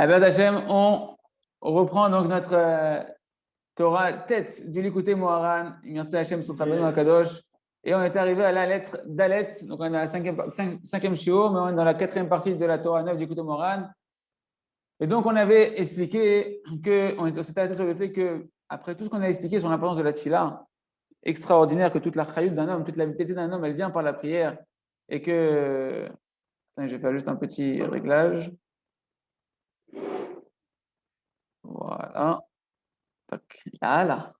Abed Hashem, on reprend donc notre Torah tête du Likutei Moharan, Mirza Hashem sur Rabbeinu Akadosh, et on est arrivé à la lettre Dalet, donc on est à la cinquième shiur, mais on est dans la quatrième partie de la Torah 9 du Likutei Moharan. Et donc on avait expliqué on s'était arrêté sur le fait que, après tout ce qu'on a expliqué sur l'importance de la tefila, extraordinaire, que toute la chayut d'un homme, toute la vitalité d'un homme, elle vient par la prière, et que. Attends, je vais faire juste un petit réglage. Voilà. Là.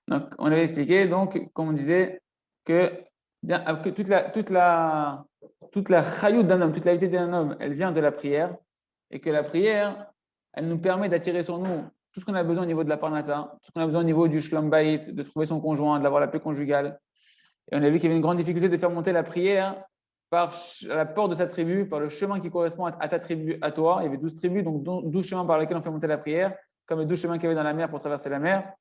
Donc, on avait expliqué, donc, comme on disait, que toute la chayut d'un homme, toute la vitalité d'un homme, elle vient de la prière, et que la prière, elle nous permet d'attirer sur nous tout ce qu'on a besoin au niveau de la parnassa, tout ce qu'on a besoin au niveau du shlom bayit, de trouver son conjoint, d'avoir la paix conjugale. Et on a vu qu'il y avait une grande difficulté de faire monter la prière par la porte de sa tribu, par le chemin qui correspond à ta tribu, à toi. Il y avait 12 tribus, donc 12 chemins par lesquels on fait monter la prière, comme les 12 chemins qu'il y avait dans la mer pour traverser la mer,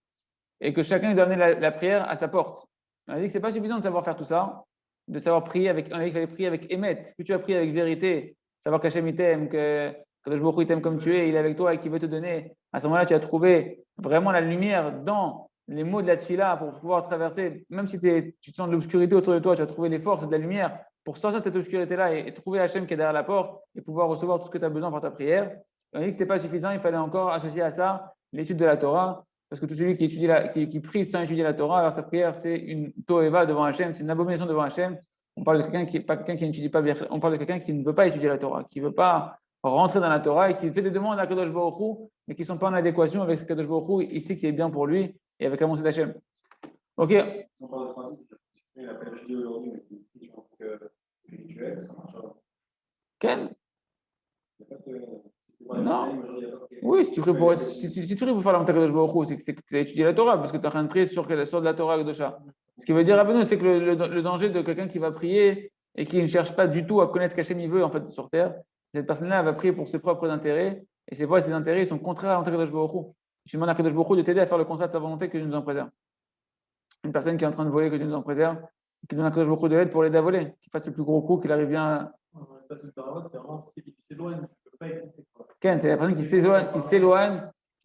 et que chacun doit amener la prière à sa porte. On a dit que ce n'est pas suffisant de savoir faire tout ça, de savoir prier avec. On a dit qu'il fallait prier avec émet. Plus tu as prié avec vérité, savoir qu'Hachem il t'aime, que Kadosh Baruch Hu il t'aime comme tu es, il est avec toi et qu'il veut te donner. À ce moment-là, tu as trouvé vraiment la lumière dans les mots de la tefila pour pouvoir traverser, même si tu te sens de l'obscurité autour de toi, tu as trouvé les forces et de la lumière pour sortir de cette obscurité-là et trouver Hachem qui est derrière la porte et pouvoir recevoir tout ce que tu as besoin par ta prière. On a dit que ce n'était pas suffisant, il fallait encore associer à ça l'étude de la Torah, parce que tout celui qui prie sans étudier la Torah, alors sa prière c'est une toeva devant Hachem, c'est une abomination devant Hachem. On parle de quelqu'un qui n'étudie pas, on parle de quelqu'un qui ne veut pas étudier la Torah, qui ne veut pas rentrer dans la Torah et qui fait des demandes à Kadosh Baruch Hu, mais qui ne sont pas en adéquation avec ce que Kadosh Baruch Hu, il sait qu'il est bien pour lui et avec la pensée d'Hachem. Ok. On parle de principe, il n'a pas étudié aujourd'hui, mais tu vois que rituel, ça marche. Quel? Non. Oui, si tu pries pour faire la montagne Kadosh Baruch Hu, c'est que tu as étudié la Torah, parce que tu es en train de prier sur de la Torah Kedosha. Ce qui veut dire, Rabbeinu, c'est que le danger de quelqu'un qui va prier et qui ne cherche pas du tout à connaître ce qu'Hachem il veut en fait sur terre, cette personne-là va prier pour ses propres intérêts, et ses intérêts sont contraires à la montagne Kadosh Baruch Hu. Je demande à Kadosh Baruch Hu de t'aider à faire le contraire de sa volonté, que Dieu nous en préserve. Une personne qui est en train de voler, que Dieu nous en préserve, qui donne à Kadosh Baruch Hu de l'aide pour l'aider à voler, qu'il fasse le plus gros coup, qu'il arrive bien à. Ken, c'est la personne qui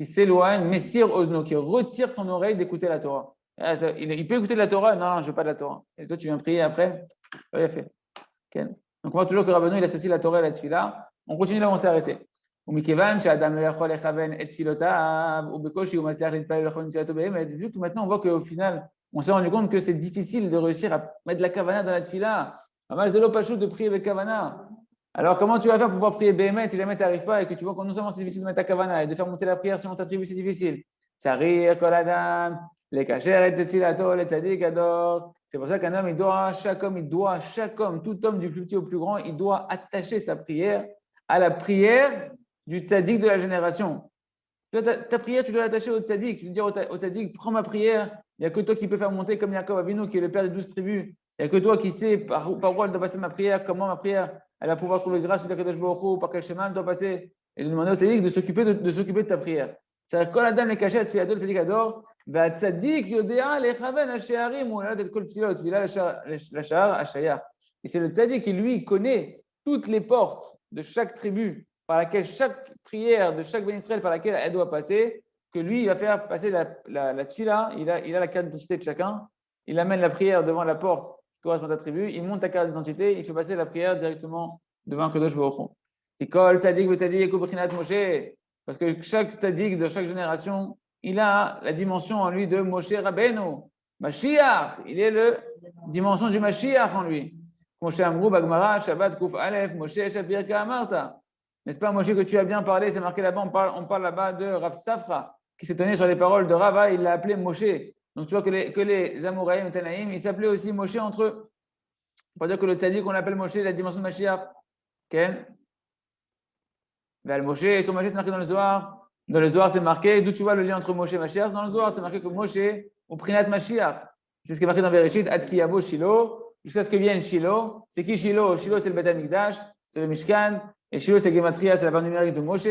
s'éloigne, Messir Ozno, qui retire son oreille d'écouter la Torah. Il peut écouter de la Torah, non, je veux pas de la Torah. Et toi, tu viens prier après, il a fait. Ken. Donc, on voit toujours que Rabbeinu, il associe la Torah à la tefila. On continue là où on s'est arrêté. Vu que maintenant, on voit qu'au final, on s'est rendu compte que c'est difficile de réussir à mettre de la kavana dans la tefila. Mal zélo pachou de prier avec kavana. Alors, comment tu vas faire pour pouvoir prier Béhémet si jamais tu n'arrives pas et que tu vois que non seulement c'est difficile de mettre ta kavana et de faire monter la prière selon ta tribu, c'est difficile. Tsarir, kol adam, les kacher et tefilato, les tzadik ador. C'est pour ça qu'un homme, chaque homme, tout homme du plus petit au plus grand, il doit attacher sa prière à la prière du tzadik de la génération. Ta prière, tu dois l'attacher au tzadik. Tu dois dire au tzadik, prends ma prière. Il n'y a que toi qui peux faire monter comme Yaakov Avinu, qui est le père des 12 tribus. Il n'y a que toi qui sais par où elle doit passer ma prière, comment ma prière, elle va pouvoir trouver grâce à Kadosh Baruch Hu, par quel chemin elle doit passer. Et de demander au tzadik de s'occuper de ta prière. C'est-à-dire, quand la dame les cachette, fait le tzadik adore, va tzadik yodéa lechaven hashearim, ou là, kol tfila, lachar, hashayar. Et c'est le tzadik qui, lui, connaît toutes les portes de chaque tribu, par laquelle chaque prière de chaque Ben Israël par laquelle elle doit passer, que lui, il va faire passer la tfila, il a la carte d'identité de chacun, il amène la prière devant la porte qui correspond à ta tribu, il monte ta carte d'identité, il fait passer la prière directement devant Kadosh Baruch Hu. Ikol tzadik v'tzadik ukubrinat Moshe, parce que chaque tzadik de chaque génération, il a la dimension en lui de Moshe Rabbeinu, Mashiach, il est la dimension du Mashiach en lui. Moshe Amrou, Bagmara, Shabbat, Kouf Aleph, Moshe, Shapir, Ka'amarta. N'est-ce pas, Moshe, que tu as bien parlé, c'est marqué là-bas, on parle là-bas de Rav Safra, qui s'est tenu sur les paroles de Rava, il l'a appelé Moshe. Donc tu vois que les Amouraïm et Tanaïm, ils s'appelaient aussi Moshe entre eux. On peut dire que le tzaddik, on l'appelle Moshe, la dimension de Mashiach. Ken? Moshe, sur Moshe, c'est marqué dans le Zohar. Dans le Zohar, c'est marqué, d'où tu vois le lien entre Moshe et Mashiach? Dans le Zohar, c'est marqué que Moshe, au Prinat Mashiach. C'est ce qui est marqué dans Bereshit, Ad ki yavo Shilo, jusqu'à ce que vienne Shilo. C'est qui Shilo? Shilo, c'est le Beth Amikdash, c'est le Mishkan. Et Shilo, c'est Gematria, c'est la valeur numérique de Moshe.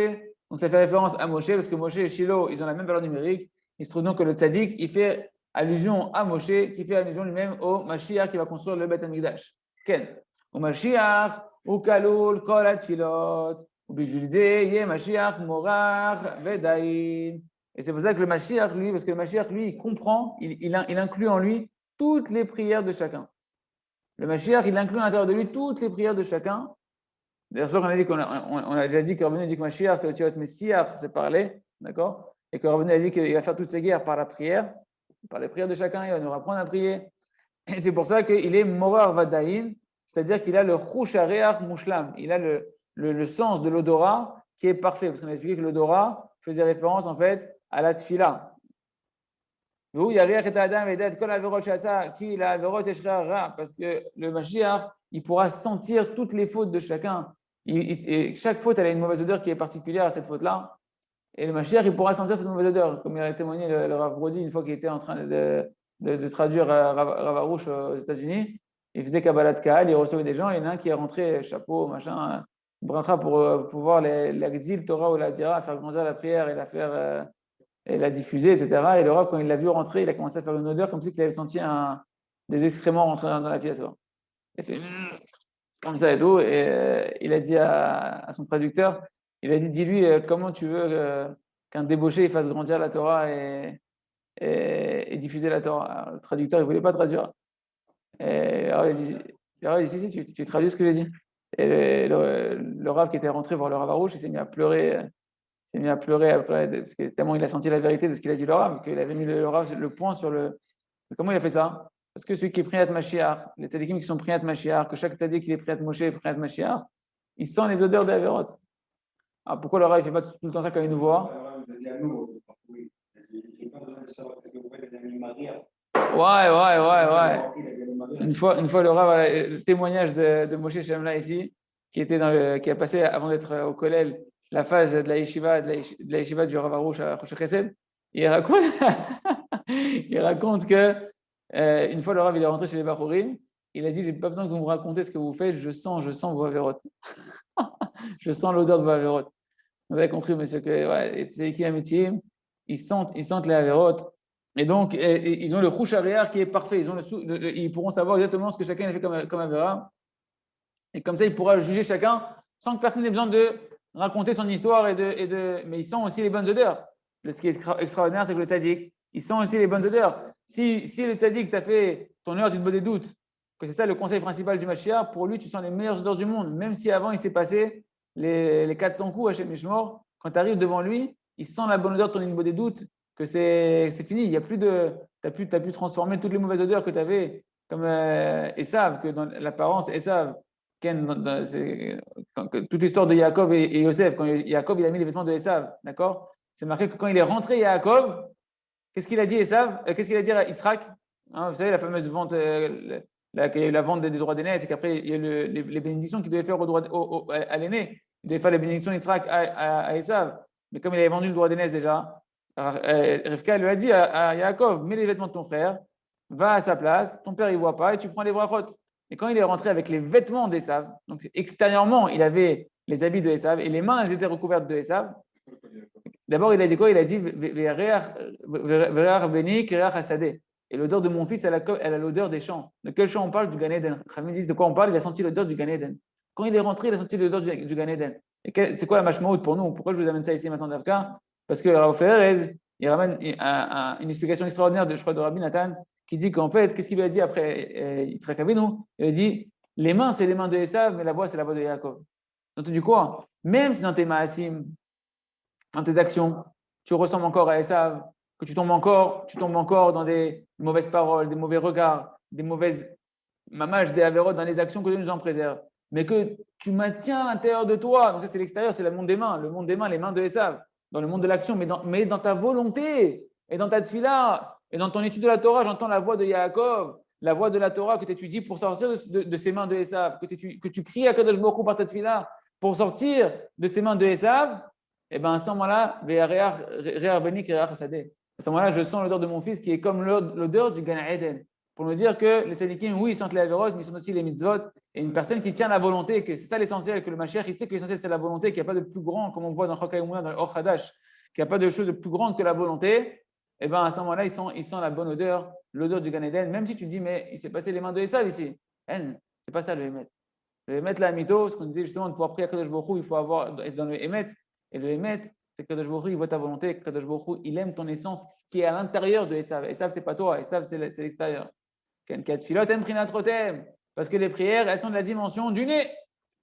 Donc ça fait référence à Moshe, parce que Moshe et Shilo, ils ont la même valeur numérique. Il se trouve donc que le tzaddik, il fait allusion à Moshe, qui fait allusion lui-même au Mashiach qui va construire le Beth Amikdash. Ken? Au Mashiach, ou Kalul, Kol HaTfilot. Yé Mashiach, Morar, Vedaïn. Et c'est pour ça que le Mashiach, lui, parce que le Mashiach, lui, il comprend, il inclut en lui toutes les prières de chacun. Le Mashiach, il inclut à l'intérieur de lui toutes les prières de chacun. D'ailleurs, on a dit on a déjà dit que Rabbeinu dit que Mashiach, c'est Otiot Messiah, c'est parler, d'accord? Et que Rabbeinu a dit qu'il va faire toutes ses guerres par la prière, par les prières de chacun, il va nous apprendre à prier. Et c'est pour ça qu'il est Morar Vadaïn, c'est-à-dire qu'il a le Chushareach Mushlam, il a le sens de l'odorat qui est parfait, parce qu'on a expliqué que l'odorat faisait référence en fait à la tfila. Parce que le Mashiach, il pourra sentir toutes les fautes de chacun. Et chaque faute, elle a une mauvaise odeur qui est particulière à cette faute-là. Et le Mashiach, il pourra sentir cette mauvaise odeur, comme il a témoigné le Rav Brody une fois qu'il était en train de traduire Rav Arush aux États-Unis. Il faisait Kabbalat Kahal, il recevait des gens, il y en a un qui est rentré, chapeau, machin, bracha pour pouvoir la Gdil, Torah ou la Dira, faire grandir la prière et la faire. Et l'a diffusé, etc. Et le Rav, quand il l'a vu rentrer, il a commencé à faire une odeur comme si il avait senti des excréments rentrer dans la pièce. Il fait comme ça et tout. Et il a dit à son traducteur, il a dit, dis-lui, comment tu veux qu'un débauché il fasse grandir la Torah et diffuser la Torah. Alors, le traducteur, il ne voulait pas traduire. Et alors, il dit, si, tu traduis ce que j'ai dit. Et le Rav qui était rentré voir le Rav Arush, il s'est mis à pleurer. Il s'est mis à pleurer après, parce que tellement il a senti la vérité de ce qu'il a dit le Rav, qu'il avait mis le point sur le. Comment il a fait ça? Parce que celui qui est Priyat Mashiach, les tzadikim qui sont Priyat Mashiach, que chaque tzadik qui est Priyat Moshe et Priyat Mashiach, il sent les odeurs d'Averot. Alors pourquoi le Rav ne fait pas tout le temps ça quand il nous voit? Ouais. Une fois le Rav, le témoignage de Moshe Shemla ici, qui a passé avant d'être au Kollel la phase de la yeshiva, du Rav Arush à Chosh Chesed, il raconte que une fois le Rav il est rentré chez les Bachorim, il a dit j'ai pas besoin que vous me racontez ce que vous faites, je sens vos avérotes. Je sens l'odeur de vos avérotes. Vous avez compris, monsieur, que c'est qui métier, ils sentent les avérotes. Et donc, ils ont le chouch arrière qui est parfait. Ils pourront savoir exactement ce que chacun a fait comme avéra. Et comme ça, ils pourront juger chacun sans que personne n'ait besoin de raconter son histoire. Mais ils sentent aussi les bonnes odeurs. Ce qui est extraordinaire, c'est que le tzaddik, il sent aussi les bonnes odeurs. Si le tzaddik t'a fait ton heure, tu te bois des doutes, que c'est ça le conseil principal du Mashiach, pour lui, tu sens les meilleures odeurs du monde. Même si avant, il s'est passé les 400 coups à Shem Mishmor, quand tu arrives devant lui, il sent la bonne odeur de ton Inbo des doutes, que c'est fini. Il y a plus de, tu as pu transformer toutes les mauvaises odeurs que tu avais, comme Esav, que dans l'apparence, Esav, toute l'histoire de Yaakov et Yosef, quand Yaakov il a mis les vêtements de Esav, d'accord? C'est marqué que quand il est rentré Yaakov, qu'est-ce qu'il a dit Esav? Qu'est-ce qu'il a dit à Yitzhak? Hein, vous savez, la fameuse vente, il y a eu la vente des droits d'aînés, c'est qu'après, il y a eu les bénédictions qu'il devait faire à l'aîné. Il devait faire les bénédictions d'Israël à Esav. Mais comme il avait vendu le droit d'aînés déjà, Rivka lui a dit à Yaakov, mets les vêtements de ton frère, va à sa place, ton père il ne voit pas et tu prends les brachot. Et quand il est rentré avec les vêtements d'Esav, donc extérieurement, il avait les habits de Esav et les mains, elles étaient recouvertes de Esav. D'abord, il a dit quoi? Il a dit et l'odeur de mon fils, elle a l'odeur des champs. De quel champ on parle? Du Gan Eden. Khamim dit de quoi on parle? Il a senti l'odeur du Gan Eden. Quand il est rentré, il a senti l'odeur du Gan Eden. Et c'est quoi la mashmaout pour nous? Pourquoi je vous amène ça ici maintenant, Davka? Parce que Rav Ferez, il ramène une explication extraordinaire, je crois, de Rabbi Nathan, qui dit qu'en fait, qu'est-ce qu'il lui a dit après Yitzhak Avinu? Il a dit, les mains, c'est les mains de Esav, mais la voix, c'est la voix de Yaakov. Donc, du quoi? Même si dans tes ma'asim, dans tes actions, tu ressembles encore à Esav, que tu tombes encore dans des mauvaises paroles, des mauvais regards, des mauvaises mamages, des avérotes dans les actions que Dieu nous en préserve, mais que tu maintiens à l'intérieur de toi, donc ça c'est l'extérieur, c'est le monde des mains, les mains de Esav, dans le monde de l'action, mais dans ta volonté et dans ta tfila et dans ton étude de la Torah, j'entends la voix de Yaakov, la voix de la Torah que tu étudies pour sortir de ces mains de Esav, que tu cries à Kadosh Baruch Hu par ta tfila pour sortir de ces mains de Esav, et bien à ce moment-là, à ce moment-là, je sens l'odeur de mon fils qui est comme l'odeur du Gan Eden. Pour nous dire que les tzadikim, oui, ils sentent les averot, mais ils sentent aussi les mitzvot. Et une personne qui tient la volonté, que c'est ça l'essentiel, que le Mashiach, il sait que l'essentiel c'est la volonté, qu'il n'y a pas de plus grand, comme on voit dans Chokay Mouna, dans le Or Hadash, qu'il n'y a pas de chose de plus grande que la volonté. Et bien à ce moment-là, ils sentent la bonne odeur, l'odeur du Gan Eden. Même si tu dis, mais il s'est passé les mains de Esav ici. C'est pas ça le Hémet. Le Emet, la Mito, ce qu'on disait justement, de pouvoir prier à Kadosh Baruch Hu, il faut être dans le Emet. Et le Emet, c'est que Kadosh Baruch Hu, il voit ta volonté. Kadosh Baruch Hu, il aime ton essence, ce qui est à l'intérieur de Esav. Esav, c'est pas toi. Esav, c'est l'extérieur. Parce que les prières, elles sont de la dimension du nez.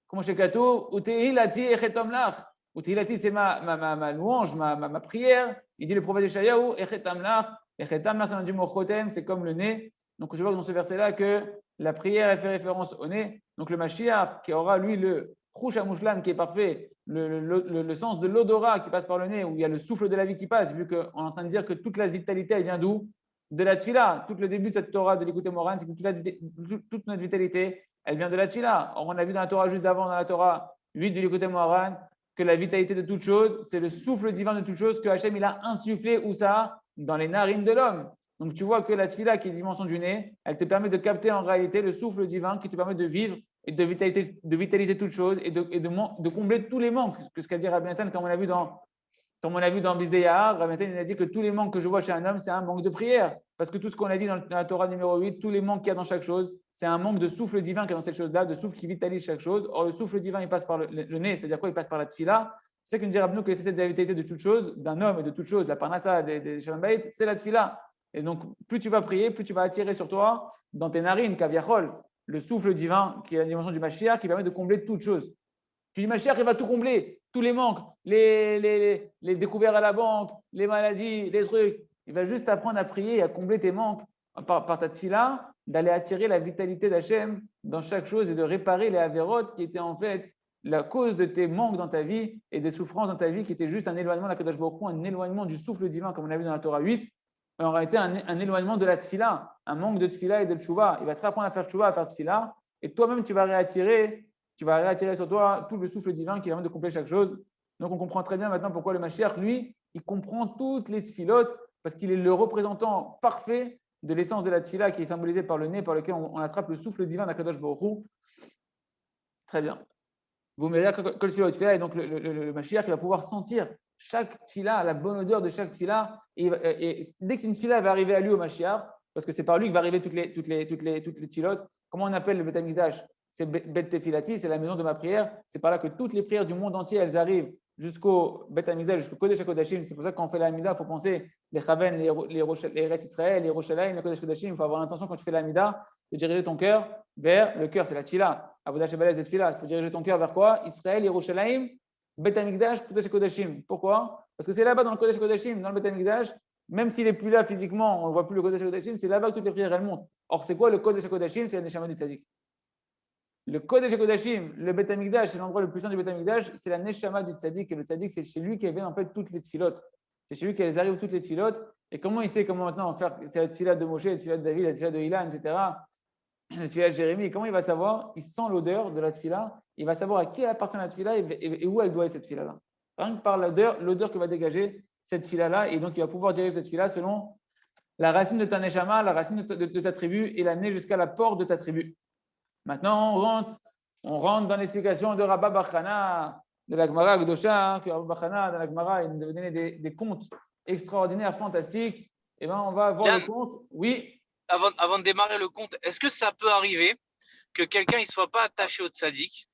Comme chez Kato, Utehilati echetom lach. Utehilati, c'est ma louange, ma prière. Il dit le prophète Yeshayahu, echetam lach. Echetam lach, c'est du mot chotem, c'est comme le nez. Donc je vois dans ce verset-là que la prière, elle fait référence au nez. Donc le Mashiach, qui aura lui le Chouch HaMushlam qui est parfait, le sens de l'odorat qui passe par le nez, où il y a le souffle de la vie qui passe, vu qu'on est en train de dire que toute la vitalité, elle vient d'où? De la tfila. Tout le début de cette Torah de l'écouter Moran, c'est que toute notre vitalité, elle vient de la tfila. Or, on a vu dans la Torah juste avant, dans la Torah 8 de l'écouter Moran, que la vitalité de toute chose, c'est le souffle divin de toute chose que Hachem il a insufflé où ça? Dans les narines de l'homme. Donc, tu vois que la tfila, qui est la dimension du nez, elle te permet de capter en réalité le souffle divin qui te permet de vivre et de vitaliser toute chose et de combler tous les manques. Ce qu'a dit Rabbi Nathan, comme on a vu dans Bisdeyar, Rabbi Nathan, il a dit que tous les manques que je vois chez un homme, c'est un manque de prière. Parce que tout ce qu'on a dit dans la Torah numéro 8, tous les manques qu'il y a dans chaque chose, c'est un manque de souffle divin qu'il y a dans cette chose-là, de souffle qui vitalise chaque chose. Or, le souffle divin, il passe par le nez, c'est-à-dire quoi? Il passe par la tfila. C'est que nous dit Rabbeinu que c'est cette vitalité de toute chose, d'un homme et de toute chose, la parnassa, des Shalom Bayit, c'est la tfila. Et donc, plus tu vas prier, plus tu vas attirer sur toi, dans tes narines, kaviachol, le souffle divin qui est la dimension du Mashiach, qui permet de combler toute chose. Tu dis, Mashiach, il va tout combler, tous les manques, les découvertes à la banque, les maladies, les trucs. Il va juste apprendre à prier et à combler tes manques par ta tfila, d'aller attirer la vitalité d'Hachem dans chaque chose et de réparer les avérotes qui étaient en fait la cause de tes manques dans ta vie et des souffrances dans ta vie qui étaient juste un éloignement de la Kadosh Baruch Hu, un éloignement du souffle divin, comme on a vu dans la Torah 8. En réalité, un éloignement de la tfila, un manque de tfila et de tchouva. Il va te apprendre à faire tchouva, à faire tfila, et toi-même, tu vas réattirer sur toi tout le souffle divin qui permet de combler chaque chose. Donc, on comprend très bien maintenant pourquoi le Mashiach, lui, il comprend toutes les tfilotes, parce qu'il est le représentant parfait de l'essence de la tfila qui est symbolisée par le nez, par lequel on attrape le souffle divin d'Akadosh Baruch Hu. Très bien. Vous me direz que le tfila, et donc le Mashiach, il va pouvoir sentir chaque tfila, la bonne odeur de chaque tfila. Et dès qu'une tfila va arriver à lui au Mashiach, parce que c'est par lui que va arriver toutes les tfilotes, comment on appelle le Bet Amikdash? C'est Bet Tefilati, c'est la maison de ma prière. C'est par là que toutes les prières du monde entier, elles arrivent jusqu'au Bet Amikdash, jusqu'au Kodesh HaKodashim. C'est pour ça que quand on fait l'Amida, il faut penser les Chaven, les Eretz Israël, les Yerushalayim, les Kodesh HaKodashim. Il faut avoir l'intention quand tu fais l'Amida de diriger ton cœur vers le cœur, c'est la tfila. Avodah Shebalez et tfila. Il faut diriger ton cœur vers quoi? Israël, Yerushalayim, Bet Amikdash, Kodesh HaKodashim. Pourquoi? Parce que c'est là-bas dans le Kodesh HaKodashim, dans le Bet Amikdash, même s'il n'est plus là physiquement, on ne voit plus le Kodesh HaKodashim, c'est là-bas que toutes les prières elles montent. Or, c'est quoi le Kodesh HaKodashim? C'est la Neshama du Tzadik. Le Kodesh HaKodashim, le Bet Amikdash, c'est l'endroit le plus saint du Bet Amikdash, c'est la Neshama du Tzadik. Et le Tzadik, c'est chez lui qu'il y avait en fait toutes les tfilotes. C'est chez lui qu'elles arrivent toutes les tfilotes. Et comment il sait comment maintenant faire? C'est la tfila de Moshe, la tfila de David, la tfila de Ilan, etc. La tfila de Jérémie. Comment il va savoir? Il sent l'odeur de la tfila. Il va savoir à qui appartient la tfila et où elle doit être cette tfila-là. Rien que par l'odeur que va dégager cette tfila-là. Et donc, il va pouvoir diriger cette tfila selon la racine de ta Neshama, la racine de ta tribu et l'amener jusqu'à la porte de ta tribu. Maintenant, on rentre dans l'explication de Rabba Bachana, de la Gemara Gdosha, que Rabba Bachana, dans la Gemara, il nous avait donné des contes extraordinaires, fantastiques. Et bien, on va voir le conte. Oui. Avant de démarrer le conte, est-ce que ça peut arriver que quelqu'un ne soit pas attaché au tzaddik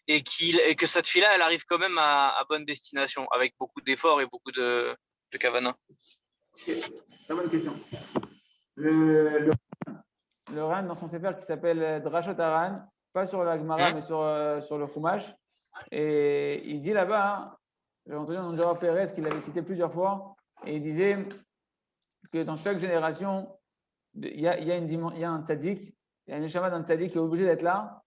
et que cette fille-là, elle arrive quand même à bonne destination, avec beaucoup d'efforts et beaucoup de kavana? Okay. Très bonne question. Le Ran, dans son sefer qui s'appelle Drashot Haran, pas sur la Gemara, mais sur le Chumash. Et il dit là-bas, j'ai entendu Nandjara Perez qui l'avait cité plusieurs fois, et il disait que dans chaque génération, il y a un tzaddik, il y a un neshama d'un tzaddik qui est obligé d'être là,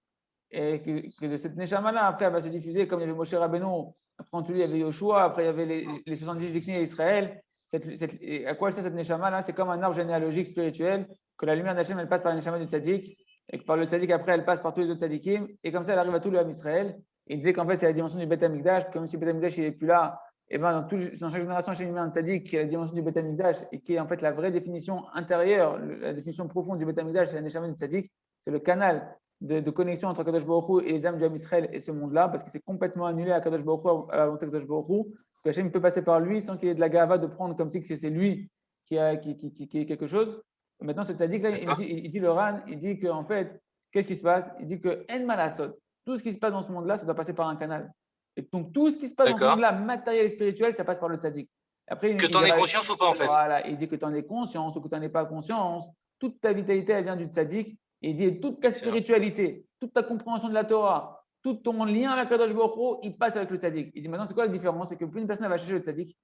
et que de cette neshama-là, après, elle va se diffuser, comme il y avait Moshe Rabbeinu, après en tout, il y avait Yoshua, après il y avait les 70 Zikni à Israël. À quoi elle sert cette neshama-là? C'est comme un arbre généalogique spirituel, que la lumière d'Hachem, elle passe par la neshama du tzaddik, et que par le tzaddik, après, elle passe par tous les autres tzaddikim, et comme ça, elle arrive à tout le Ham Israël. Et il disait qu'en fait, c'est la dimension du Bet Amikdash, comme si le Bet Amikdash n'est plus là, et ben dans chaque génération, Hachem met un tzaddik qui est la dimension du Bet Amikdash, et qui est en fait la vraie définition intérieure, la définition profonde du Bet Amikdash, c'est la neshama du tzaddik, c'est le canal de connexion entre Kadosh Baruch Hu et les âmes du Ham Israël et ce monde-là, parce que c'est complètement annulé à Kadosh Baruch Hu, à la volonté de Kadosh Baruch Hu, que Hachem peut passer par lui sans qu'il ait de la gava de prendre comme si c'est lui qui est quelque chose. Et maintenant, ce tzaddik-là, il dit le Ran, il dit qu'en fait, qu'est-ce qui se passe? Il dit que En Malasot, tout ce qui se passe dans ce monde-là, ça doit passer par un canal. Et donc, tout ce qui se passe dans ce D'accord. monde-là, matériel et spirituel, ça passe par le tzaddik. Après, Que tu en aies conscience ou pas, en fait. Voilà, il dit que tu en aies conscience ou que tu n'en aies pas conscience. Toute ta vitalité, elle vient du tzaddik. Et il dit toute ta spiritualité, toute ta compréhension de la Torah, tout ton lien avec Kadosh Baruch Hu, il passe avec le tzaddik. Il dit maintenant, c'est quoi la différence? C'est que plus une personne va chercher le tzaddik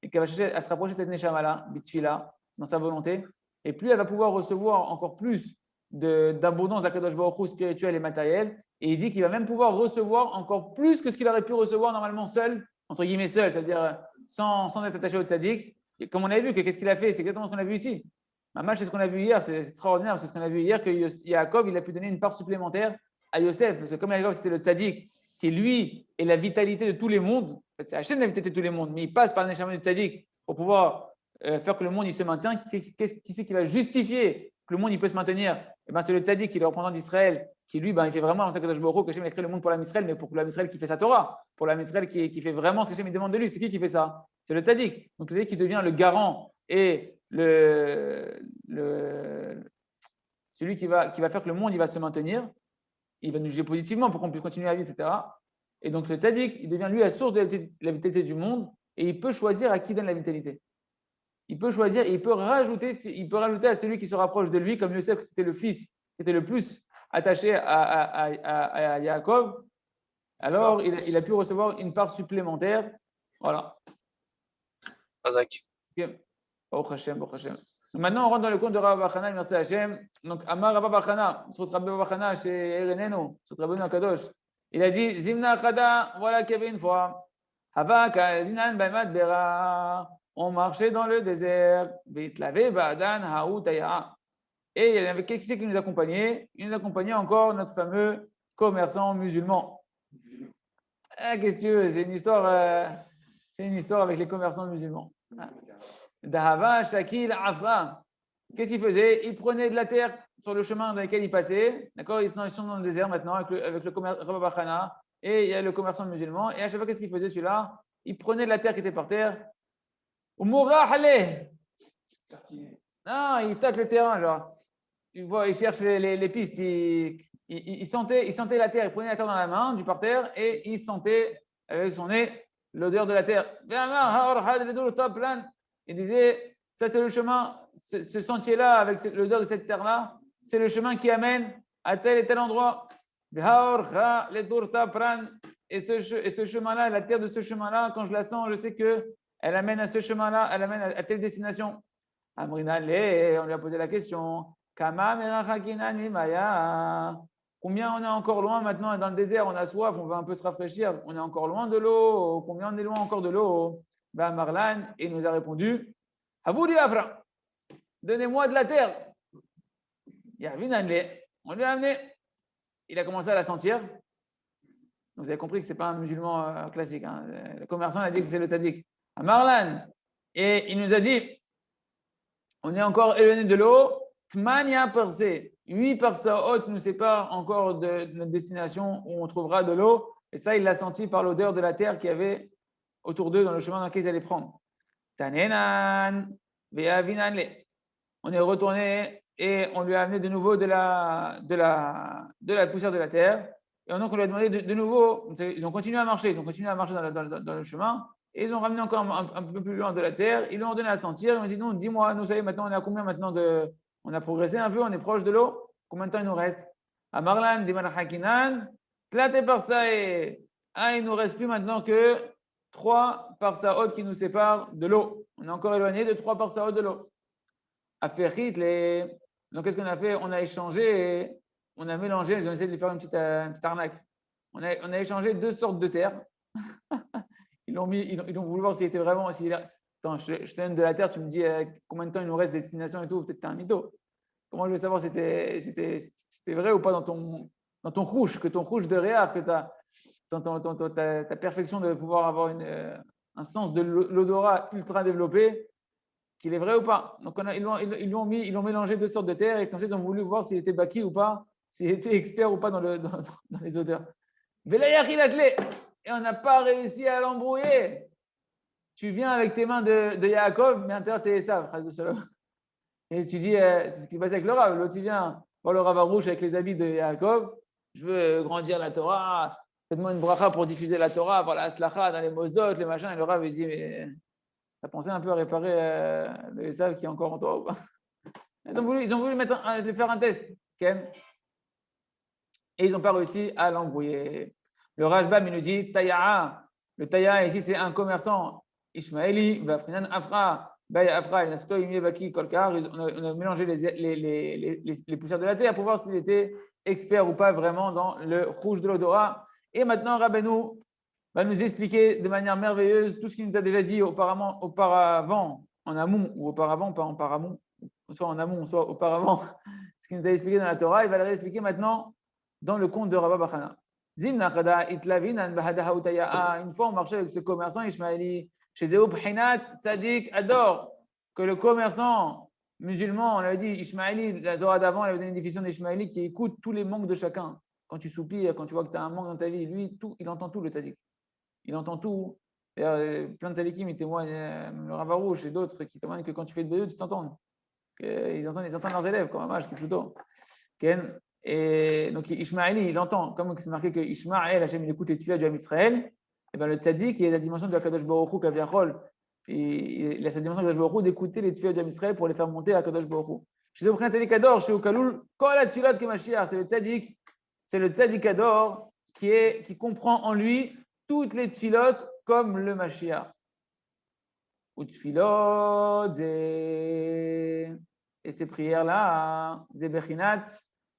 et qu'elle va chercher à se rapprocher de cette neshama-là, bitfila, dans sa volonté, et plus elle va pouvoir recevoir encore plus d'abondance d'Akadosh Baruch Hu spirituelle et matérielle. Et il dit qu'il va même pouvoir recevoir encore plus que ce qu'il aurait pu recevoir normalement seul, entre guillemets seul, c'est-à-dire sans être attaché au tzaddik. Et comme on a vu, qu'est-ce qu'il a fait? C'est exactement ce qu'on a vu ici. Maman, c'est ce qu'on a vu hier, c'est extraordinaire, c'est ce qu'on a vu hier, que Yaakov, il a pu donner une part supplémentaire à Yosef, parce que comme Yaakov, c'était le tzaddik, qui lui est la vitalité de tous les mondes, en fait, c'est la chaîne de la vitalité de tous les mondes, mais il passe par le neshama du tzaddik pour pouvoir faire que le monde il se maintient. Qui c'est qui va justifier que le monde il peut se maintenir? Eh ben, c'est le tzaddik qui est le représentant d'Israël, qui lui, il fait vraiment en tant que Kadosh Baruch Hu, que Hashem a créé le monde pour l'âme Israël, mais pour l'âme Israël qui fait sa Torah, pour l'âme Israël qui fait vraiment ce que Hashem demande de lui. C'est qui fait ça? C'est le tzaddik. Donc, le tzaddik qui devient le garant et celui qui va faire que le monde il va se maintenir, il va nous juger positivement pour qu'on puisse continuer à vivre, etc. Et donc, le tzaddik, il devient lui la source de la vitalité du monde et il peut choisir à qui donne la vitalité. Il peut choisir, il peut rajouter à celui qui se rapproche de lui, comme Yosef, c'était le fils qui était le plus attaché à Yaakov. Alors, il a pu recevoir une part supplémentaire. Voilà. Azak. Okay. Baruch Hashem, Baruch Hashem. Maintenant, on rentre dans le compte de Rabbi Bachana, merci Hashem. Donc, Amar Rabbi Bachana, sur Rabbi Bachana chez Ereneno, sur Rabbi Akadosh, il a dit Zimna Khada, voilà qu'il y avait une fois. Havaka, Zinan, Baimat, Bera. On marchait dans le désert. Vitlavé, Badan, Haout, Aya. Et il y avait quelqu'un qui nous accompagnait. Il nous accompagnait encore notre fameux commerçant musulman. Qu'est-ce que tu veux? C'est une histoire avec les commerçants musulmans. Dahava, Shakil, Afra. Qu'est-ce qu'il faisait? Il prenait de la terre sur le chemin dans lequel il passait. D'accord? Ils sont dans le désert maintenant avec le Rabbi Bachana. Et il y a le commerçant musulman. Et à chaque fois, qu'est-ce qu'il faisait celui-là? Il prenait de la terre qui était par terre. Non, il tacle le terrain, genre. Il cherche les pistes. Il sentait la terre. Il prenait la terre dans la main, du parterre, et il sentait avec son nez l'odeur de la terre. Il disait, ça c'est le chemin, ce sentier-là, avec l'odeur de cette terre-là, c'est le chemin qui amène à tel et tel endroit. Et ce chemin-là, la terre de ce chemin-là, quand je la sens, je sais qu'elle amène à ce chemin-là, elle amène à telle destination. Amrina, on lui a posé la question. Combien on est encore loin maintenant dans le désert, on a soif, on va un peu se rafraîchir, on est encore loin de l'eau, combien on est loin encore de l'eau? Ben Marlan, il nous a répondu, Avoudi Afra, donnez-moi de la terre. On lui a amené, il a commencé à la sentir. Donc vous avez compris que ce n'est pas un musulman classique. Hein. Le commerçant a dit que c'est le tzaddik. À Marlan, et il nous a dit, on est encore éloigné de l'eau, Tmania Persé, 8 parsaot nous séparent encore de notre destination où on trouvera de l'eau. Et ça, il l'a senti par l'odeur de la terre qu'il y avait autour d'eux dans le chemin dans lequel ils allaient prendre. Tanenan, Veavinanle. On est retourné et on lui a amené de nouveau de la poussière de la terre. Et donc, on lui a demandé de nouveau, ils ont continué à marcher, dans le chemin. Et ils ont ramené encore un peu plus loin de la terre. Ils lui ont donné à sentir. Ils ont dit, non, dis-moi, nous savez maintenant, on est à combien maintenant on a progressé un peu, on est proche de l'eau. Combien de temps il nous reste? À Marlan, Dimanahakinan, Tlate Parsae. Il ne nous reste plus maintenant que 3 parsaot qui nous séparent de l'eau. On est encore éloigné de 3 parsaot de l'eau. À Ferrit, donc qu'est-ce qu'on a fait? On a échangé, on a mélangé, ils ont essayé de lui faire une petite arnaque. On a échangé 2 sortes de terre. Ils ont voulu voir s'il était vraiment. Attends, je te donne de la terre, tu me dis combien de temps il nous reste de destination et tout, peut-être que tu es un mytho. Comment je veux savoir si c'était vrai ou pas dans ton rouge, que ton rouge de réa, que ta perfection de pouvoir avoir un sens de l'odorat ultra développé, qu'il est vrai ou pas. Donc ils ont mélangé 2 sortes de terre et comme ça ils ont voulu voir s'il était baki ou pas, s'il était expert ou pas dans les odeurs. Et on n'a pas réussi à l'embrouiller. Tu viens avec tes mains de Yaakov, mais à l'intérieur, tu es Esav. Et tu dis, c'est ce qui se passe avec le Rav. L'autre, il vient voir le Rav Arouche avec les habits de Yaakov. Je veux grandir la Torah. Faites-moi une bracha pour diffuser la Torah, par la Aslacha, dans les Mosdot, les machins. Et le Rav, il dit, mais t'as pensé un peu à réparer le Esav qui est encore en toi ou pas? Ils ont voulu faire un test. Okay? Et ils n'ont pas réussi à l'embrouiller. Le Rajbam, il nous dit, Taya'a. Le Taya'a, ici, c'est un commerçant Ishmaéli, Vafrinan Afra, Bay Afra, Nasto, Imievaki, Kolkar. On a mélangé les poussières de la terre pour voir s'il était expert ou pas vraiment dans le rouge de l'odorat. Et maintenant, Rabbeinu va nous expliquer de manière merveilleuse tout ce qu'il nous a déjà dit auparavant, en amont, ou auparavant, pas en paramont, soit en amont, soit auparavant, ce qu'il nous a expliqué dans la Torah. Il va le réexpliquer maintenant dans le conte de Rabba Bachana. Une fois, on marchait avec ce commerçant Ishmaéli. Chez Zéou Phinat, Tzadik adore que le commerçant musulman, on avait dit Ishmaéli, la Torah d'avant, elle avait donné une définition d'Ishmaéli qui écoute tous les manques de chacun. Quand tu soupires, quand tu vois que tu as un manque dans ta vie, lui, tout, il entend tout, le Tzadik. Il entend tout. Plein de tzadikim, ils témoignent, le Rav Arouche et d'autres qui témoignent que quand tu fais de bédou, tu t'entends. Ils entendent leurs élèves, comme un mage qui est plutôt. Et donc Ishmaéli, il entend, comme c'est marqué que Ishmaël, Hachem, il écoute les tefillah du Ham Israël, et bien le tzaddik, il a la dimension de la Kadosh Baruch Hu, Kaviachol, il a cette dimension de la Kadosh Baruch Hu d'écouter les tefillah du Ham Israël pour les faire monter à Kadosh Baruch Hu. Chez eux, le tzaddik adore, chez Ukaloul, kol ha-tefilot ke-Mashiach, c'est le tzaddik adore qui comprend en lui toutes les tefilot comme le Mashiach. Ou tefilot, et ces prières-là, Zebechinat,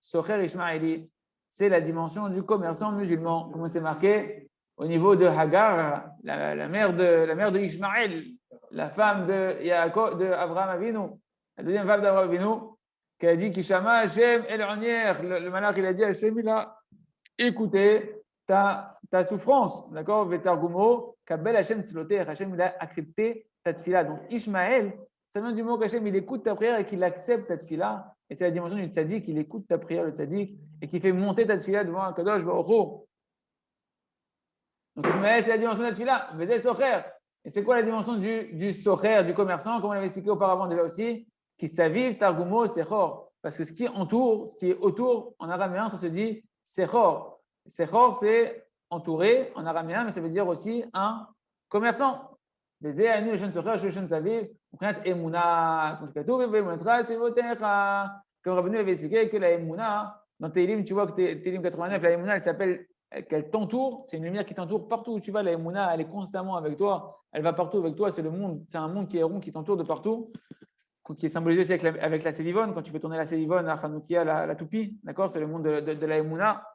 Socher Ishmaéli, c'est la dimension du commerçant musulman, comme c'est marqué au niveau de Hagar, la mère de Ishmaël, la femme de Abraham Avinu, la deuxième femme d'Abraham Avinu, qui a dit Kishama Hashem El Onier, le malach il a dit Hashem, il a écouté ta souffrance, d'accord, Vetargumo, Kabel Hashem Tzloter, Hashem il a accepté ta tefila. Donc Ishmaël, ça vient du mot qu'Hachem il écoute ta prière et qu'il accepte ta tefila. Et c'est la dimension du tzaddik, il écoute ta prière, le tzaddik, et qui fait monter ta tefila devant un Kadosh Baruch Hu. Donc Ishmaël, c'est la dimension de la tefila. Vezé socher. Et c'est quoi la dimension du socher, du commerçant, comme on l'avait expliqué auparavant déjà aussi, qui s'avive targumo sechor. Parce que ce qui est autour, en araméen, ça se dit sechor. Sechor, c'est entouré en araméen, mais ça veut dire aussi un commerçant. Comme Rabbeinu l'avait expliqué que la Emouna, dans Tehillim, tu vois que Tehillim 89, la Emouna, elle s'appelle qu'elle t'entoure, c'est une lumière qui t'entoure partout où tu vas. La Emouna, elle est constamment avec toi, elle va partout avec toi, c'est le monde, c'est un monde qui est rond, qui t'entoure de partout, qui est symbolisé aussi avec la Sélivone, quand tu fais tourner la Sélivone, la Hanoukia, la toupie, d'accord, c'est le monde de la Emouna.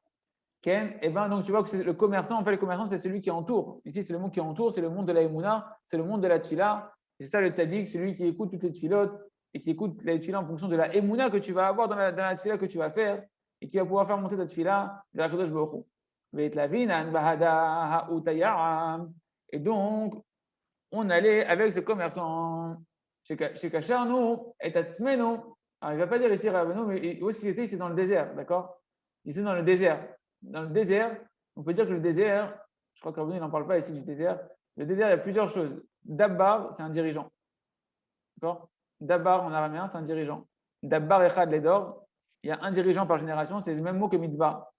Et ben donc tu vois que le commerçant, en fait, le commerçant, c'est celui qui entoure. Ici, c'est le monde qui entoure, c'est le monde de la Emouna, c'est le monde de la Tfila. Et c'est ça le tzaddik, celui qui écoute toutes les tfilotes et qui écoute les tfilas en fonction de la Emouna que tu vas avoir dans la tfila que tu vas faire et qui va pouvoir faire monter ta tfila vers Kadosh Baruch Hu. Et donc, on allait avec ce commerçant. Chez Kacharnu et Tatsmenu. Alors, il ne va pas dire ici Rabbeinu, mais où est-ce qu'il était? C'est dans le désert, d'accord? Ici, dans le désert. Dans le désert, on peut dire que le désert, je crois que Rabbeinu n'en parle pas ici du désert. Le désert, il y a plusieurs choses. Dabbar, c'est un dirigeant. D'accord? Dabbar en araméen, c'est un dirigeant. Dabbar Echad Ledor, il y a un dirigeant par génération, c'est le même mot que Midbar.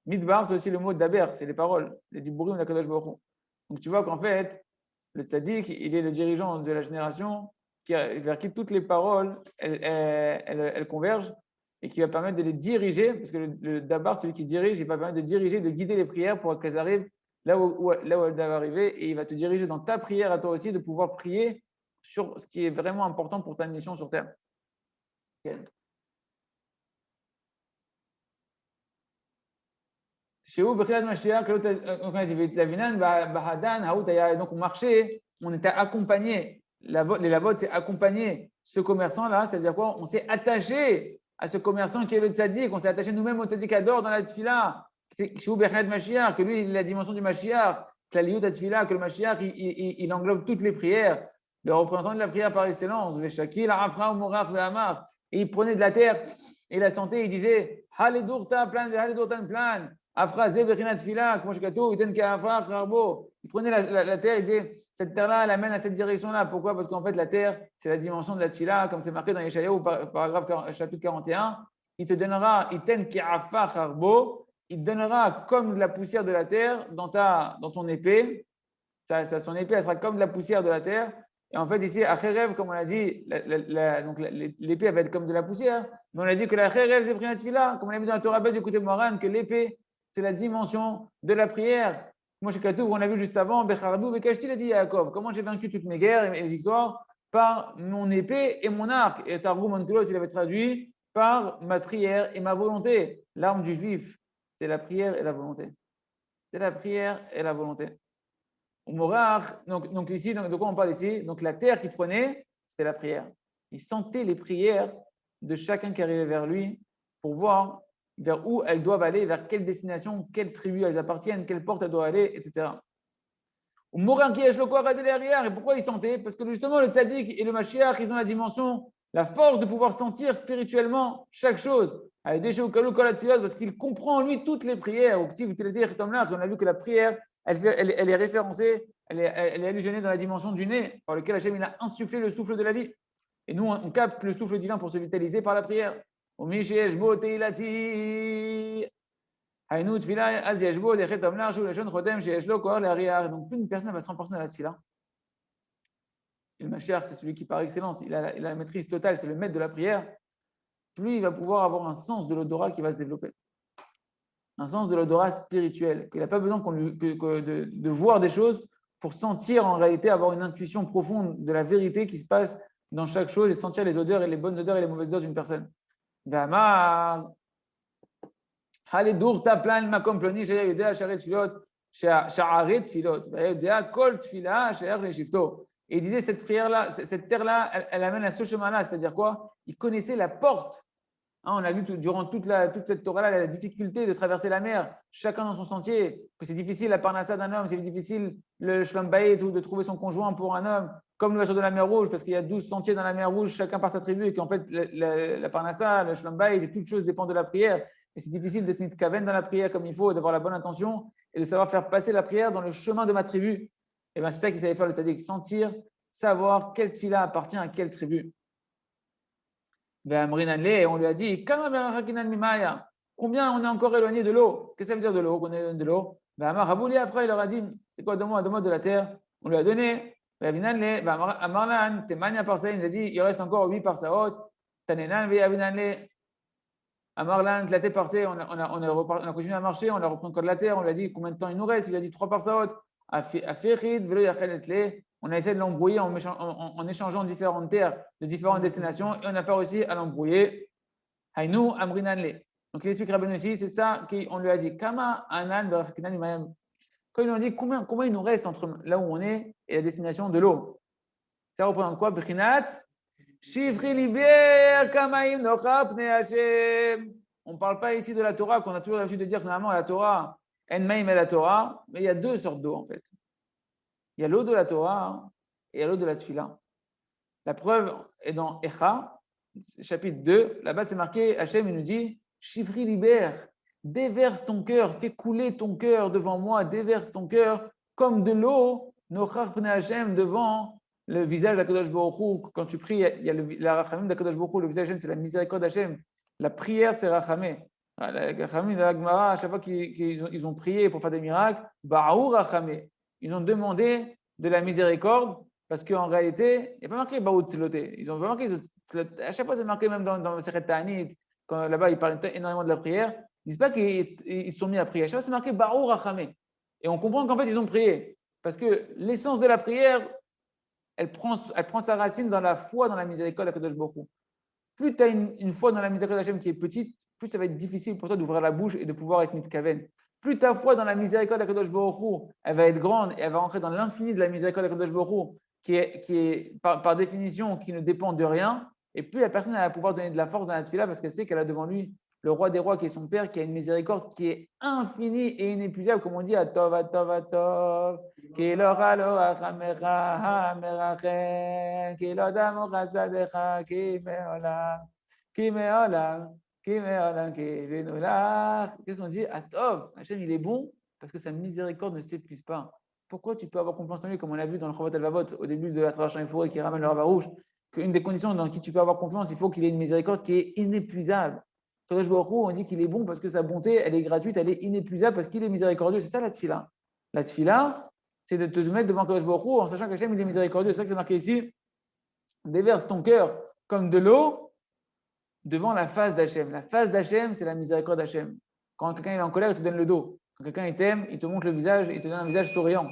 Midbar, c'est aussi le mot Daber, c'est les paroles, les Diburim de Kadosh Baruch Hu. Donc tu vois qu'en fait, le tzaddik, il est le dirigeant de la génération vers qui toutes les paroles elles convergent et qui va permettre de les diriger, parce que le dabar, celui qui dirige, il va permettre de diriger, de guider les prières pour qu'elles arrivent là où elles doivent arriver, et il va te diriger dans ta prière à toi aussi, de pouvoir prier sur ce qui est vraiment important pour ta mission sur terre. Donc on marchait, on était accompagné. Les lavot, c'est accompagner ce commerçant-là, c'est-à-dire quoi? On s'est attaché à ce commerçant qui est le tzaddik, on s'est attaché nous-mêmes au tzaddik adore dans la tefila, que lui, il a la dimension du Mashiach, que la liyut tefila, que le Mashiach, il englobe toutes les prières, le représentant de la prière par excellence, et il prenait de la terre et la santé, il disait Haledurta plan, Haledurtan plan. Il prenait la terre, il disait cette terre-là, elle amène à cette direction-là. Pourquoi? Parce qu'en fait, la terre, c'est la dimension de la tfila, comme c'est marqué dans Yeshayahu, paragraphe chapitre 41. il te donnera, il te donnera comme de la poussière de la terre dans ton épée. Son épée, elle sera comme de la poussière de la terre. Et en fait, ici, à Kherev, comme on l'a dit, l'épée, elle va être comme de la poussière. Mais on a dit que la Kherev, c'est Prinat Tfila, comme on l'a vu dans la Torah du côté de Moran, que l'épée, c'est la dimension de la prière. Moi, chez Katou, on a vu juste avant, Bechardou, Bekashti, l'a dit Yaakov. Comment j'ai vaincu toutes mes guerres et victoires? Par mon épée et mon arc. Et Targum Onkelos, il avait traduit par ma prière et ma volonté. L'arme du juif, c'est la prière et la volonté. C'est la prière et la volonté. Donc ici, de quoi on parle ici? Donc la terre qu'il prenait, c'était la prière. Il sentait les prières de chacun qui arrivait vers lui pour voir vers où elles doivent aller, vers quelle destination, quelle tribu elles appartiennent, quelle porte elles doivent aller, etc. Et pourquoi il sentait? Parce que justement, le tzaddik et le mashiach, ils ont la dimension, la force de pouvoir sentir spirituellement chaque chose. Parce qu'il comprend en lui toutes les prières. On a vu que la prière, elle est référencée, elle est allusionnée dans la dimension du nez, par lequel Hachem il a insufflé le souffle de la vie. Et nous, on capte le souffle divin pour se vitaliser par la prière. Donc, plus une personne va se renforcer dans la tefila. Et le Mashiach, c'est celui qui par excellence, il a la maîtrise totale, c'est le maître de la prière. Plus il va pouvoir avoir un sens de l'odorat qui va se développer. Un sens de l'odorat spirituel. Qu'il n'a pas besoin de voir des choses pour sentir en réalité, avoir une intuition profonde de la vérité qui se passe dans chaque chose et sentir les odeurs et les bonnes odeurs et les mauvaises odeurs d'une personne. Et il disait, cette prière-là, cette terre-là, elle amène à ce chemin-là, c'est-à-dire quoi? Il connaissait la porte. On a vu durant toute cette Torah-là la difficulté de traverser la mer, chacun dans son sentier, que c'est difficile la parnassa d'un homme, c'est difficile le shlom bayit ou de trouver son conjoint pour un homme, comme l'ouverture de la mer Rouge, parce qu'il y a 12 sentiers dans la mer Rouge, chacun par sa tribu, et qu'en fait, la parnassa, le shlom bayit et toutes choses dépendent de la prière. Et c'est difficile d'être mitkaven dans la prière comme il faut, d'avoir la bonne intention et de savoir faire passer la prière dans le chemin de ma tribu. Et bien, c'est ça qu'il savait faire le tzaddik, sentir, savoir quelle tefila appartient à quelle tribu. On lui a dit, combien on est encore éloigné de l'eau? Qu'est-ce que ça veut dire de l'eau? Qu'on est éloigné de l'eau? Il leur a dit, c'est quoi, donne-moi de la terre. On lui a donné. Amarlan, Temania par ça, il nous a dit, il reste encore 8 par saot. Tanenan, Amarlan, la terre par ça, on a continué à marcher, on a repris encore de la terre, on lui a dit combien de temps il nous reste, il a dit 3 par saot. On a essayé de l'embrouiller en échangeant différentes terres de différentes destinations et on n'a pas réussi à l'embrouiller. Haïnou amrinanle. Donc il explique Rabbeinu ici, c'est ça qu'on lui a dit. Kama anan barakinan imayam. Quand ils nous ont dit combien il nous reste entre là où on est et la destination de l'eau. Ça représente quoi? Brinat shifri liber kamaim nocha pnei Hashem. On ne parle pas ici de la Torah, qu'on a toujours l'habitude de dire que normalement la Torah, en maim et la Torah, mais il y a 2 sortes d'eau en fait. Il y a l'eau de la Torah et il y a l'eau de la Tfila. La preuve est dans Echa, chapitre 2. Là-bas, c'est marqué, Hachem, il nous dit, Shivri libère, déverse ton cœur, fais couler ton cœur devant moi, déverse ton cœur comme de l'eau, Nochar pnei Hachem, devant le visage d'Akadosh Baruch Hu. Quand tu pries, il y a la Rachamim d'Akadosh Baruch Hu, le visage d'Hachem, c'est la miséricorde d'Hachem. La prière, c'est Rachamim. La Rachamim de la Gemara, à chaque fois qu'ils ont prié pour faire des miracles, Ba'ou Rachamim. Ils ont demandé de la miséricorde parce qu'en réalité, il n'y a pas marqué Baout Tziloté. Ils ont pas marqué à chaque fois, c'est marqué même dans le Seret Ta'anit, quand là-bas, ils parlent énormément de la prière. Ils ne disent pas qu'ils se sont mis à prier. À chaque fois, c'est marqué Ba'ou Rachamé. Et on comprend qu'en fait, ils ont prié. Parce que l'essence de la prière, elle prend sa racine dans la foi, dans la miséricorde d'Akadosh Baruch Hu. Plus tu as une foi dans la miséricorde d'Hachem qui est petite, plus ça va être difficile pour toi d'ouvrir la bouche et de pouvoir être mitkaven. Plus ta foi dans la miséricorde d'Akadosh Baruch Hu, elle va être grande et elle va rentrer dans l'infini de la miséricorde d'Akadosh Baruch Hu, qui est par définition, qui ne dépend de rien. Et plus la personne va pouvoir donner de la force dans la tefila parce qu'elle sait qu'elle a devant lui le roi des rois qui est son père, qui a une miséricorde qui est infinie et inépuisable, comme on dit, Atov, Atov, Atov, ki lo chalo achamecha hamerachem, ki lo damo chasadecha, ki meolam, ki meolam. Qu'est-ce qu'on dit? Atov, Hachem, il est bon parce que sa miséricorde ne s'épuise pas. Pourquoi tu peux avoir confiance en lui, comme on l'a vu dans le Chovat Al-Vavot, au début de la Tracha Ephoré qui ramène le Ravarouche, qu'une des conditions dans qui tu peux avoir confiance, il faut qu'il ait une miséricorde qui est inépuisable. Kadosh Baruch Hu, on dit qu'il est bon parce que sa bonté, elle est gratuite, elle est inépuisable parce qu'il est miséricordieux. C'est ça la tfila. La tfila, c'est de te mettre devant Kadosh Baruch Hu en sachant qu'Hachem, il est miséricordieux. C'est ça que c'est marqué ici. Déverse ton cœur comme de l'eau devant la face d'Hachem. La face d'Hachem, c'est la miséricorde d'Hachem. Quand quelqu'un est en colère, il te donne le dos. Quand quelqu'un il t'aime, il te montre le visage, il te donne un visage souriant.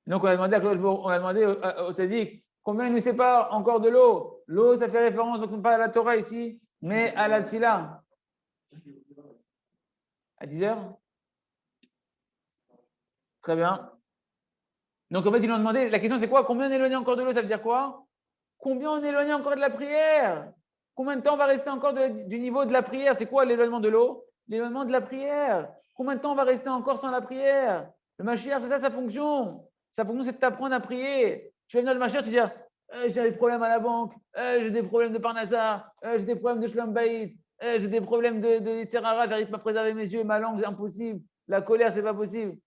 Donc, on a demandé au tzaddik, combien il nous sépare encore de l'eau? L'eau, ça fait référence, donc pas à la Torah ici, mais à la tfila. À 10 heures? Très bien. Donc, en fait, ils nous ont demandé, la question c'est quoi? Combien on est éloigné encore de l'eau? Ça veut dire quoi? Combien on est éloigné encore de la prière? Combien de temps on va rester encore du niveau de la prière? C'est quoi l'éloignement de l'eau? L'éloignement de la prière. Combien de temps on va rester encore sans la prière? Le Mashiach, c'est ça sa fonction. Sa fonction, c'est de t'apprendre à prier. Tu vas venir le Mashiach, tu vas dire j'ai des problèmes à la banque, j'ai des problèmes de Parnassa, j'ai des problèmes de Shlom Bayit, j'ai des problèmes de Terrara, j'arrive pas à préserver mes yeux, ma langue, c'est impossible. La colère, c'est pas possible.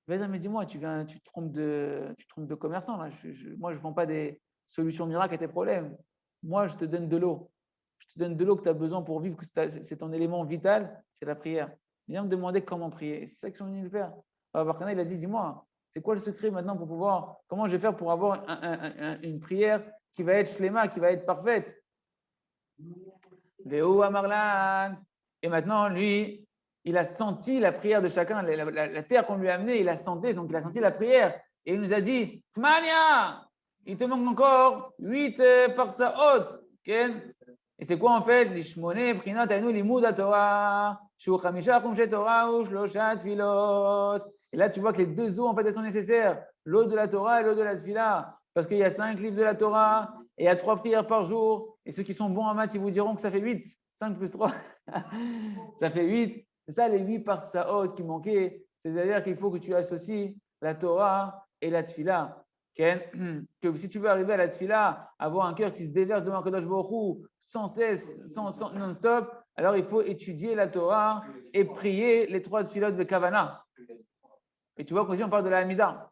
Mais dis-moi, tu te trompes de commerçant. Là. Moi, je ne vends pas des solutions miracles à tes problèmes. Moi, je te donne de l'eau. Je te donne de l'eau que tu as besoin pour vivre, que c'est ton élément vital, c'est la prière. Viens me demander comment prier. C'est ça qu'ils sont venus le faire. Alors, Barkhana, il a dit, dis-moi, c'est quoi le secret maintenant pour pouvoir, comment je vais faire pour avoir une prière qui va être shléma, qui va être parfaite? Veo Amarlan. Et maintenant, lui, il a senti la prière de chacun, la terre qu'on lui a amenée, il a senti, donc il a senti la prière. Et il nous a dit, Tmania, il te manque encore 8 parsaot. Et c'est quoi en fait? Lishmone, Prinat, Ainu, Limud, Torah, Shu Chamisha, Chumshe Torah, ou Shloshat, Filot. Et là, tu vois que les deux eaux, en fait, elles sont nécessaires. L'eau de la Torah et l'eau de la Tfila. Parce qu'il y a 5 livres de la Torah et il y a 3 prières par jour. Et ceux qui sont bons en maths, ils vous diront que ça fait 8. 5 plus 3, ça fait 8. C'est ça les 8 par Saot qui manquaient. C'est-à-dire qu'il faut que tu associes la Torah et la Tfila. Que si tu veux arriver à la Tfila, avoir un cœur qui se déverse devant Kadosh Baruch Hu sans cesse, non-stop, alors il faut étudier la Torah et prier les 3 Tfilot de Kavana. Et tu vois qu'aussi on parle de la Hamida.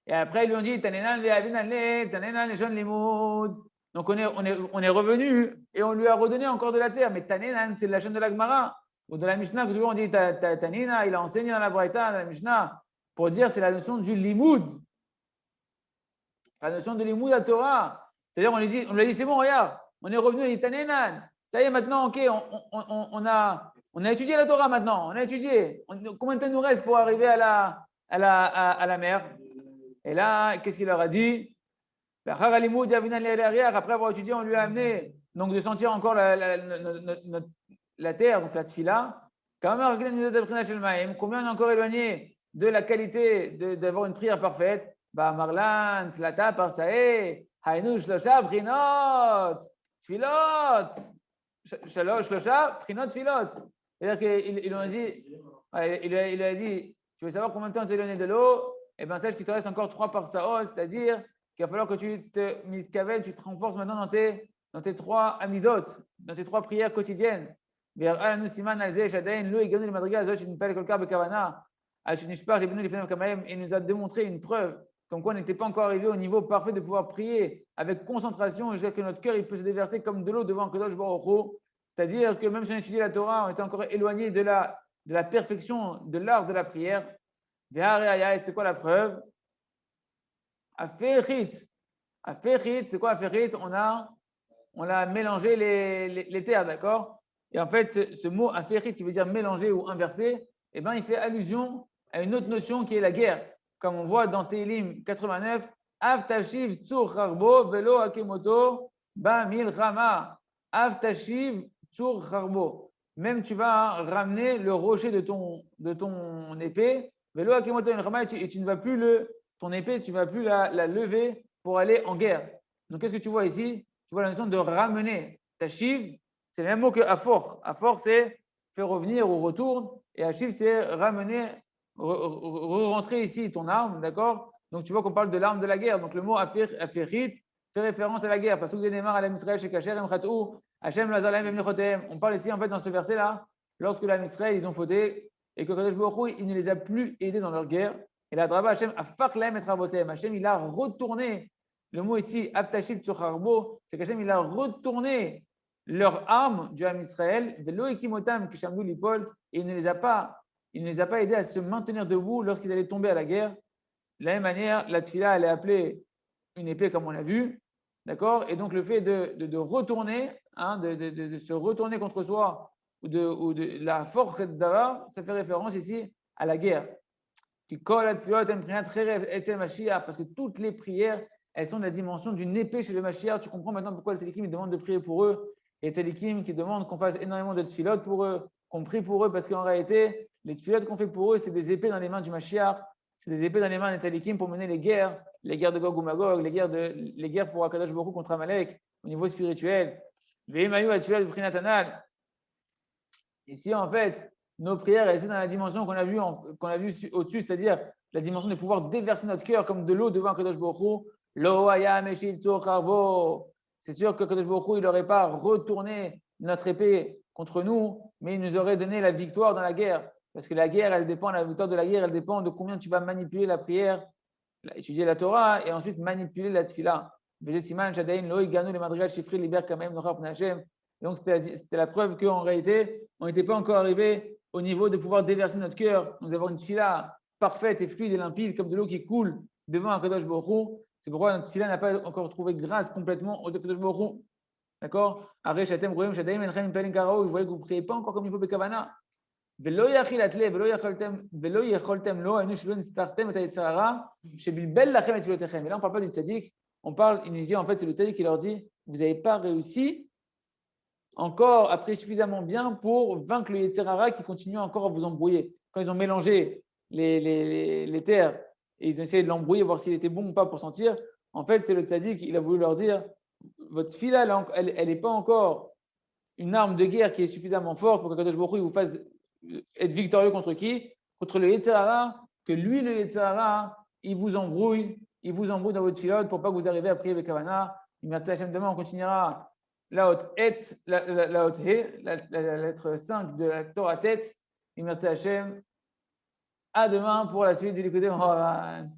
Et après, ils lui ont dit Tanenan ve'avinale, Tanenan les jeunes limoud. Donc on est revenu et on lui a redonné encore de la terre. Mais Tanenan, c'est la chaîne de la Gemara ou de la Mishnah que toujours on dit Tanina, il a enseigné dans la Braïta, dans la Mishnah, pour dire c'est la notion du limoud. La notion de limoud à Torah. C'est-à-dire, on lui a dit c'est bon, regarde, on est revenu, il dit Tanenan. Ça y est, maintenant, ok, on a étudié la Torah maintenant, on a étudié. Combien de temps nous reste pour arriver à la mer? Et là, qu'est-ce qu'il leur a dit? Après avoir étudié, on lui a amené donc de sentir encore la terre, donc la tfila. Combien on est encore éloigné de la qualité d'avoir une prière parfaite? Marlan, tlata, parsae, hainu, shlosha, prinot, tfilot. Shlosha, prinot, tfilot. C'est-à-dire qu'il lui a dit, tu veux savoir combien de temps tu es éloigné de l'eau? Eh bien, sache qu'il te reste encore 3 par Saos, c'est-à-dire qu'il va falloir que tu te renforces maintenant dans tes 3 amidot, dans tes 3 prières quotidiennes. Il nous a démontré une preuve, comme quoi on n'était pas encore arrivé au niveau parfait de pouvoir prier avec concentration jusqu'à ce que notre cœur il peut se déverser comme de l'eau devant Kadosh Baruch Hu. C'est-à-dire que même si on étudiait la Torah, on était encore éloigné de la perfection de l'art de la prière. C'était quoi la preuve? Aferit, c'est quoi Aferit? On a mélangé les terres, d'accord? Et en fait, ce mot Aferit qui veut dire mélanger ou inverser, eh ben, il fait allusion à une autre notion qui est la guerre. Comme on voit dans Tehillim 89, Av tashiv tzur charbo velo akemoto ba milchama. Av tashiv tzur charbo. Même tu vas ramener le rocher de ton épée. Et tu ne vas plus ton épée, tu ne vas plus la lever pour aller en guerre. Donc, qu'est-ce que tu vois ici? Tu vois la notion de ramener. Tashiv, c'est le même mot que afor. Afor, c'est faire revenir ou retourne. Et ashiv, c'est ramener, rentrer ici ton arme, d'accord? Donc, tu vois qu'on parle de l'arme de la guerre. Donc, le mot aferit fait référence à la guerre. Parce que vous avez démarré à la Misraël chez Kacher, Hashem, Lazalem, Emnechotem. On parle ici, en fait, dans ce verset-là, lorsque la Misraël, ils ont fauté. Et que Kadosh Baruch Hu, il ne les a plus aidés dans leur guerre. Et la Draba Hashem a faklem et rabotem. Hashem, il a retourné. Le mot ici, Aftashib Tsucharbo, c'est qu'Hashem, il a retourné leurs armes du Ham Israël, velo ekimotam kishamdu lipol, et il ne les a pas aidés à se maintenir debout lorsqu'ils allaient tomber à la guerre. De la même manière, la tfila, elle est appelée une épée, comme on l'a vu, d'accord? Et donc, le fait de retourner, de se retourner contre soi, ou de la force d'avoir, ça fait référence ici à la guerre. Parce que toutes les prières, elles sont de la dimension d'une épée chez le Mashiach. Tu comprends maintenant pourquoi les tzadikim demandent de prier pour eux, et les tzadikim qui demandent qu'on fasse énormément de tfilot pour eux, qu'on prie pour eux, parce qu'en réalité, les tfilot qu'on fait pour eux, c'est des épées dans les mains du Mashiach, c'est des épées dans les mains des tzadikim pour mener les guerres de Gog ou Magog, les guerres pour Akadosh Baruch Hu contre Amalek, au niveau spirituel. Ici, en fait, nos prières, elles sont dans la dimension qu'on a vue au-dessus, c'est-à-dire la dimension de pouvoir déverser notre cœur comme de l'eau devant Akadosh Baruch Hu. C'est sûr que Akadosh Baruch Hu, il n'aurait pas retourné notre épée contre nous, mais il nous aurait donné la victoire dans la guerre. Parce que la guerre, la victoire de la guerre, elle dépend de combien tu vas manipuler la prière, étudier la Torah et ensuite manipuler la tfila. Donc, c'était la preuve qu'en réalité, on n'était pas encore arrivé au niveau de pouvoir déverser notre cœur, donc d'avoir une tfila parfaite et fluide et limpide, comme de l'eau qui coule devant un Kadosh Baruch Hu. C'est pourquoi notre tfila n'a pas encore trouvé grâce complètement aux Kadosh Baruch Hu. D'accord? Je voyais que vous ne priez pas encore comme il faut Bekavana. Mais là, en parle pas du tzaddik, il nous dit en fait, c'est le tzaddik qui leur dit, vous n'avez pas réussi encore après suffisamment bien pour vaincre le Yetzer Hara qui continue encore à vous embrouiller. Quand ils ont mélangé les terres et ils ont essayé de l'embrouiller, voir s'il était bon ou pas pour sentir, en fait, c'est le tzaddik, il a voulu leur dire, votre fila, elle n'est pas encore une arme de guerre qui est suffisamment forte pour que Kadosh Baruch Hu vous fasse être victorieux contre qui? Contre le Yetzer Hara, que lui, le Yetzer Hara, il vous embrouille dans votre filote pour pas que vous arriviez à prier avec Kavana. Merci Hachem, demain on continuera la haute he, la lettre 5 de la Torah tête. Merci Hachem. À demain pour la suite du Likutei Moharan.